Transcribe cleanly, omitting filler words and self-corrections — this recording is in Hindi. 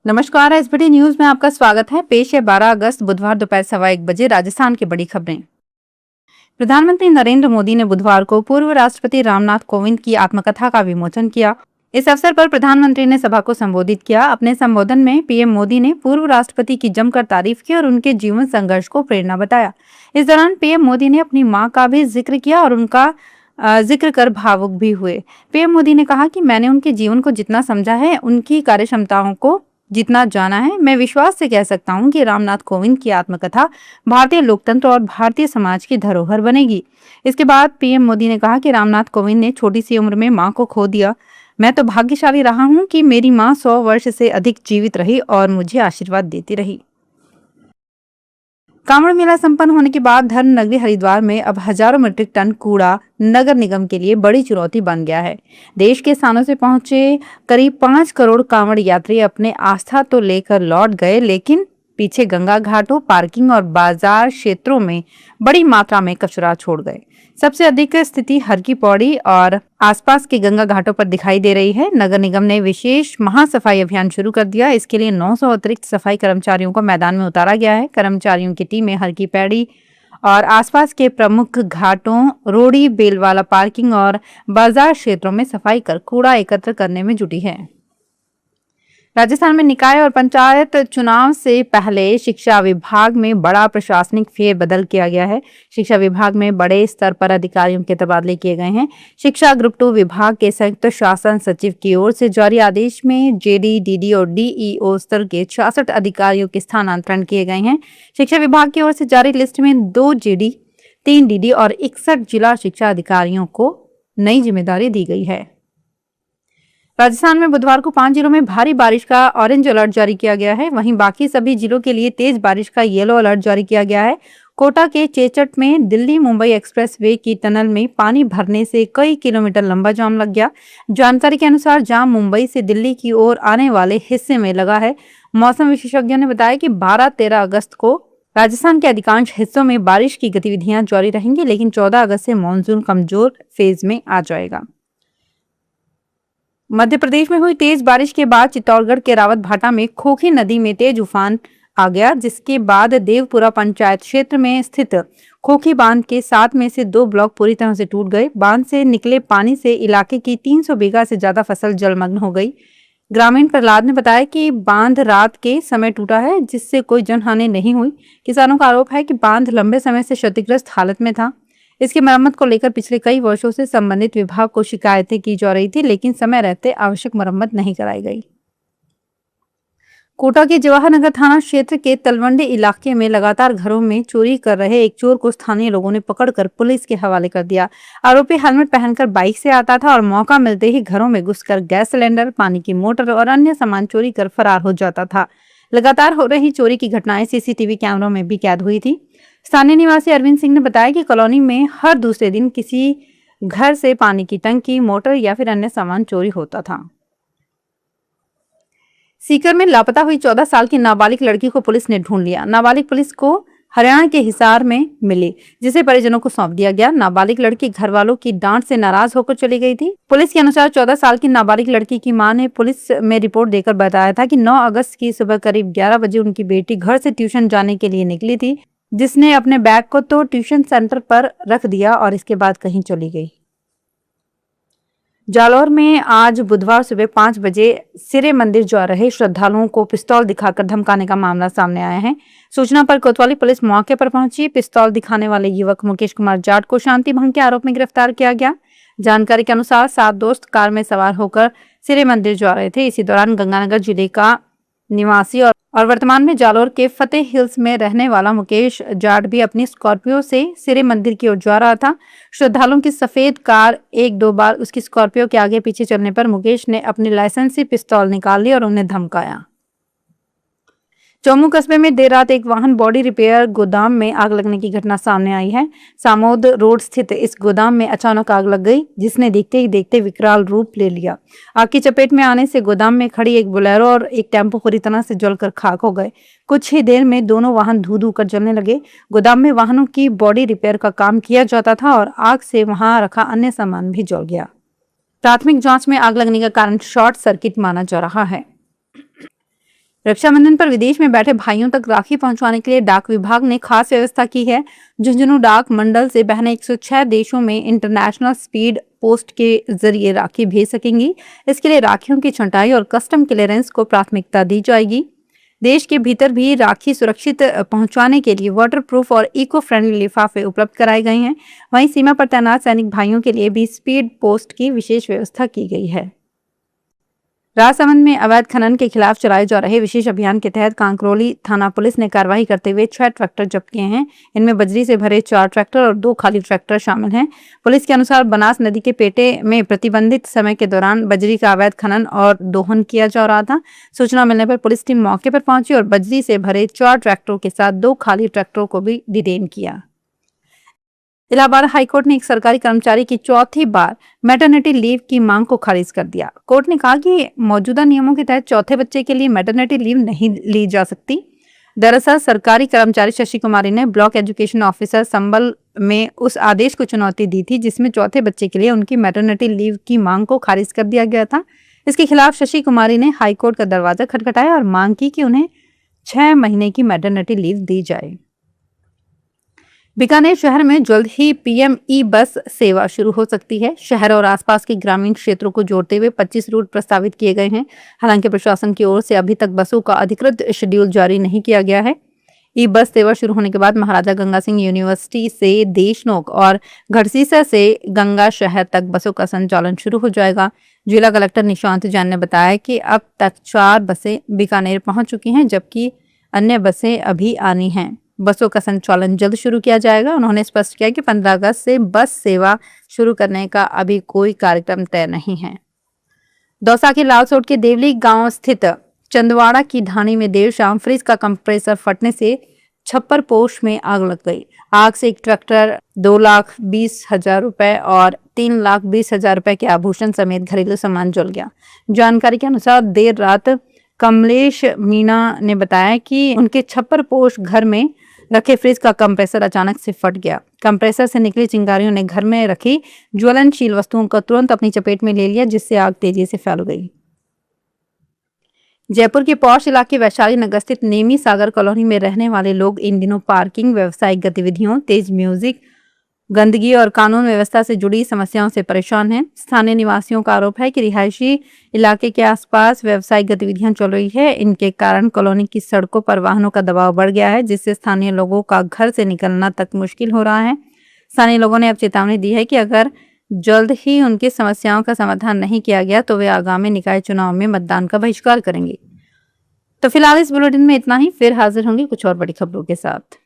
नमस्कार। एसबीटी न्यूज में आपका स्वागत है। पेश है 12 अगस्त बुधवार दोपहर 1:15 राजस्थान की बड़ी खबरें। प्रधानमंत्री नरेंद्र मोदी ने बुधवार को पूर्व राष्ट्रपति रामनाथ कोविंद की आत्मकथा का विमोचन किया। इस अवसर पर प्रधानमंत्री ने सभा को संबोधित किया। अपने संबोधन में पीएम मोदी ने पूर्व राष्ट्रपति की जमकर तारीफ की और उनके जीवन संघर्ष को प्रेरणा बताया। इस दौरान पीएम मोदी ने अपनी मां का भी जिक्र किया और उनका जिक्र कर भावुक भी हुए। पीएम मोदी ने कहा कि मैंने उनके जीवन को जितना समझा है, उनकी कार्यक्षमताओं को जितना जाना है, मैं विश्वास से कह सकता हूं कि रामनाथ कोविंद की आत्मकथा भारतीय लोकतंत्र और भारतीय समाज की धरोहर बनेगी। इसके बाद पीएम मोदी ने कहा कि रामनाथ कोविंद ने छोटी सी उम्र में मां को खो दिया। मैं तो भाग्यशाली रहा हूं कि मेरी मां 100 वर्ष से अधिक जीवित रही और मुझे आशीर्वाद देती रही। कांवड़ मेला संपन्न होने के बाद धर्म नगरी हरिद्वार में अब हजारों मीट्रिक टन कूड़ा नगर निगम के लिए बड़ी चुनौती बन गया है। देश के स्थानों से पहुंचे करीब 5 करोड़ कांवड़ यात्री अपने आस्था तो लेकर लौट गए, लेकिन पीछे गंगा घाटों, पार्किंग और बाजार क्षेत्रों में बड़ी मात्रा में कचरा छोड़ गए। सबसे अधिक स्थिति हर की पौड़ी और आसपास के गंगा घाटों पर दिखाई दे रही है। नगर निगम ने विशेष महासफाई अभियान शुरू कर दिया। इसके लिए 900 अतिरिक्त सफाई कर्मचारियों को मैदान में उतारा गया है। कर्मचारियों की टीमें हर की पैड़ी और आसपास के प्रमुख घाटों, रोड़ी, बेलवाला पार्किंग और बाजार क्षेत्रों में सफाई कर कूड़ा एकत्र करने में जुटी है। राजस्थान में निकाय और पंचायत चुनाव से पहले शिक्षा विभाग में बड़ा प्रशासनिक फेरबदल किया गया है। शिक्षा विभाग में बड़े स्तर पर अधिकारियों के तबादले किए गए हैं। शिक्षा ग्रुप 2 विभाग के संयुक्त शासन सचिव की ओर से जारी आदेश में जेडी, डीडी और डीईओ स्तर के 66 अधिकारियों के स्थानांतरण किए गए हैं। शिक्षा विभाग की ओर से जारी लिस्ट में 2 जेडी, 3 डीडी और 61 जिला शिक्षा अधिकारियों को नई जिम्मेदारी दी गई है। राजस्थान में बुधवार को 5 जिलों में भारी बारिश का ऑरेंज अलर्ट जारी किया गया है। वहीं बाकी सभी जिलों के लिए तेज बारिश का येलो अलर्ट जारी किया गया है। कोटा के चेचट में दिल्ली मुंबई एक्सप्रेस वे की टनल में पानी भरने से कई किलोमीटर लंबा जाम लग गया। जानकारी के अनुसार जाम मुंबई से दिल्ली की ओर आने वाले हिस्से में लगा है। मौसम विशेषज्ञों ने बताया कि 12-13 अगस्त को राजस्थान के अधिकांश हिस्सों में बारिश की गतिविधियां जारी रहेंगी, लेकिन 14 अगस्त से मानसून कमजोर फेज में आ जाएगा। मध्य प्रदेश में हुई तेज बारिश के बाद चित्तौड़गढ़ के रावत भाटा में खोखी नदी में तेज उफान आ गया, जिसके बाद देवपुरा पंचायत क्षेत्र में स्थित खोखी बांध के 7 में से 2 ब्लॉक पूरी तरह से टूट गए। बांध से निकले पानी से इलाके की 300 बीघा से ज्यादा फसल जलमग्न हो गई। ग्रामीण प्रहलाद ने बताया कि बांध रात के समय टूटा है, जिससे कोई जनहानि नहीं हुई। किसानों का आरोप है कि बांध लंबे समय से क्षतिग्रस्त हालत में था। इसकी मरम्मत को लेकर पिछले कई वर्षों से संबंधित विभाग को शिकायतें की जा रही थी, लेकिन समय रहते आवश्यक मरम्मत नहीं कराई गई। कोटा के जवाहर नगर थाना क्षेत्र के तलवंडी इलाके में लगातार घरों में चोरी कर रहे एक चोर को स्थानीय लोगों ने पकड़कर पुलिस के हवाले कर दिया। आरोपी हेलमेट पहनकर बाइक से आता था और मौका मिलते ही घरों में घुसकर गैस सिलेंडर, पानी की मोटर और अन्य सामान चोरी कर फरार हो जाता था। लगातार हो रही चोरी की घटनाएं सीसीटीवी कैमरों में भी कैद हुई थी। स्थानीय निवासी अरविंद सिंह ने बताया कि कॉलोनी में हर दूसरे दिन किसी घर से पानी की टंकी, मोटर या फिर अन्य सामान चोरी होता था। सीकर में लापता हुई 14 साल की नाबालिग लड़की को पुलिस ने ढूंढ लिया। नाबालिग पुलिस को हरियाणा के हिसार में मिली, जिसे परिजनों को सौंप दिया गया। नाबालिग लड़की घर वालों की डांट से नाराज होकर चली गई थी। पुलिस के अनुसार 14 साल की नाबालिग लड़की की मां ने पुलिस में रिपोर्ट देकर बताया था कि 9 अगस्त की सुबह करीब 11 बजे उनकी बेटी घर से ट्यूशन जाने के लिए निकली थी, जिसने अपने बैग को तो ट्यूशन सेंटर पर रख दिया और इसके बाद कहीं चली गई। जालौर में आज बुधवार सुबह 5 बजे सिरे मंदिर जा रहे श्रद्धालुओं को पिस्तौल दिखाकर धमकाने का मामला सामने आया है। सूचना पर कोतवाली पुलिस मौके पर पहुंची। पिस्तौल दिखाने वाले युवक मुकेश कुमार जाट को शांति भंग के आरोप में गिरफ्तार किया गया। जानकारी के अनुसार 7 दोस्त कार में सवार होकर सिरे मंदिर जा रहे थे। इसी दौरान गंगानगर जिले का निवासी और वर्तमान में जालौर के फतेह हिल्स में रहने वाला मुकेश जाट भी अपनी स्कॉर्पियो से सिरे मंदिर की ओर जा रहा था। श्रद्धालुओं की सफेद कार 1-2 बार उसकी स्कॉर्पियो के आगे पीछे चलने पर मुकेश ने अपनी लाइसेंसी पिस्तौल निकाल ली और उन्हें धमकाया। जम्मू कस्बे में देर रात एक वाहन बॉडी रिपेयर गोदाम में आग लगने की घटना सामने आई है। सामोद रोड स्थित इस गोदाम में अचानक आग लग गई, जिसने देखते ही देखते विकराल रूप ले लिया। आग की चपेट में आने से गोदाम में खड़ी एक बोलेरो और एक टेम्पो पूरी तरह से जलकर खाक हो गए। कुछ ही देर में दोनों वाहन धू धू कर जलने लगे। गोदाम में वाहनों की बॉडी रिपेयर का काम किया जाता था और आग से वहां रखा अन्य सामान भी जल गया। प्राथमिक जांच में आग लगने का कारण शॉर्ट सर्किट माना जा रहा है। रक्षाबंधन पर विदेश में बैठे भाइयों तक राखी पहुंचाने के लिए डाक विभाग ने खास व्यवस्था की है। झुंझुनू डाक मंडल से बहनें 106 देशों में इंटरनेशनल स्पीड पोस्ट के जरिए राखी भेज सकेंगी। इसके लिए राखियों की छंटाई और कस्टम क्लियरेंस को प्राथमिकता दी जाएगी। देश के भीतर भी राखी सुरक्षित पहुंचाने के लिए वाटरप्रूफ और इको फ्रेंडली लिफाफे उपलब्ध कराए गए हैं। वहीं सीमा पर तैनात सैनिक भाइयों के लिए भी स्पीड पोस्ट की विशेष व्यवस्था की गई है। राजसमंद में अवैध खनन के खिलाफ चलाए जा रहे विशेष अभियान के तहत कांकरोली थाना पुलिस ने कार्रवाई करते हुए 6 ट्रैक्टर जब्त किए हैं। इनमें बजरी से भरे 4 ट्रैक्टर और 2 खाली ट्रैक्टर शामिल हैं। पुलिस के अनुसार बनास नदी के पेटे में प्रतिबंधित समय के दौरान बजरी का अवैध खनन और दोहन किया जा रहा था। सूचना मिलने पर पुलिस टीम मौके पर पहुंची और बजरी से भरे 4 ट्रैक्टरों के साथ 2 खाली ट्रैक्टरों को भी डिटेन किया। इलाहाबाद हाईकोर्ट ने एक सरकारी कर्मचारी की चौथी बार मैटरनिटी लीव की मांग को खारिज कर दिया। कोर्ट ने कहा कि मौजूदा नियमों के तहत चौथे बच्चे के लिए मैटरनिटी लीव नहीं ली जा सकती। दरअसल सरकारी कर्मचारी शशि कुमारी ने ब्लॉक एजुकेशन ऑफिसर संबल में उस आदेश को चुनौती दी थी जिसमें चौथे बच्चे के लिए उनकी मैटरनिटी लीव की मांग को खारिज कर दिया गया था। इसके खिलाफ शशि कुमारी ने हाईकोर्ट का दरवाजा खटखटाया और मांग की कि उन्हें 6 महीने की मैटरनिटी लीव दी जाए। बीकानेर शहर में जल्द ही पीएम ई बस सेवा शुरू हो सकती है। शहर और आसपास के ग्रामीण क्षेत्रों को जोड़ते हुए 25 रूट प्रस्तावित किए गए हैं। हालांकि प्रशासन की ओर से अभी तक बसों का अधिकृत शेड्यूल जारी नहीं किया गया है। ई बस सेवा शुरू होने के बाद महाराजा गंगा सिंह यूनिवर्सिटी से देशनोक और घड़सीसर से गंगा शहर तक बसों का संचालन शुरू हो जाएगा। जिला कलेक्टर निशांत जैन ने बताया कि अब तक 4 बसें बीकानेर पहुंच चुकी हैं जबकि अन्य बसें अभी आनी हैं। बसों का संचालन जल्द शुरू किया जाएगा। उन्होंने स्पष्ट किया कि 15 अगस्त से बस सेवा शुरू करने का अभी कोई कार्यक्रम तय नहीं है। दौसा के लालसोट के देवली गांव स्थित चंदवाड़ा की ढाणी में देर शाम फ्रिज का कंप्रेसर फटने से छप्पर पोश में आग लग गई। आग से एक ट्रैक्टर, 2,20,000 रुपए और 3,20,000 रुपए के आभूषण समेत घरेलू सामान जल गया। जानकारी के अनुसार देर रात कमलेश मीणा ने बताया कि उनके छप्पर पोश घर में रखे फ्रिज का कंप्रेसर अचानक से फट गया। कंप्रेसर से निकली चिंगारियों ने घर में रखी ज्वलनशील वस्तुओं को तुरंत अपनी चपेट में ले लिया जिससे आग तेजी से फैल गई। जयपुर के पॉश इलाके वैशाली नगर स्थित नेमी सागर कॉलोनी में रहने वाले लोग इन दिनों पार्किंग, व्यावसायिक गतिविधियों, तेज म्यूजिक, गंदगी और कानून व्यवस्था से जुड़ी समस्याओं से परेशान हैं। स्थानीय निवासियों का आरोप है कि रिहायशी इलाके के आसपास व्यावसायिक गतिविधियां चल रही है। इनके कारण कॉलोनी की सड़कों पर वाहनों का दबाव बढ़ गया है जिससे स्थानीय लोगों का घर से निकलना तक मुश्किल हो रहा है। स्थानीय लोगों ने अब चेतावनी दी है कि अगर जल्द ही उनकी समस्याओं का समाधान नहीं किया गया तो वे आगामी निकाय चुनाव में मतदान का बहिष्कार करेंगे। तो फिलहाल इस बुलेटिन में इतना ही। फिर हाजिर होंगे कुछ और बड़ी खबरों के साथ।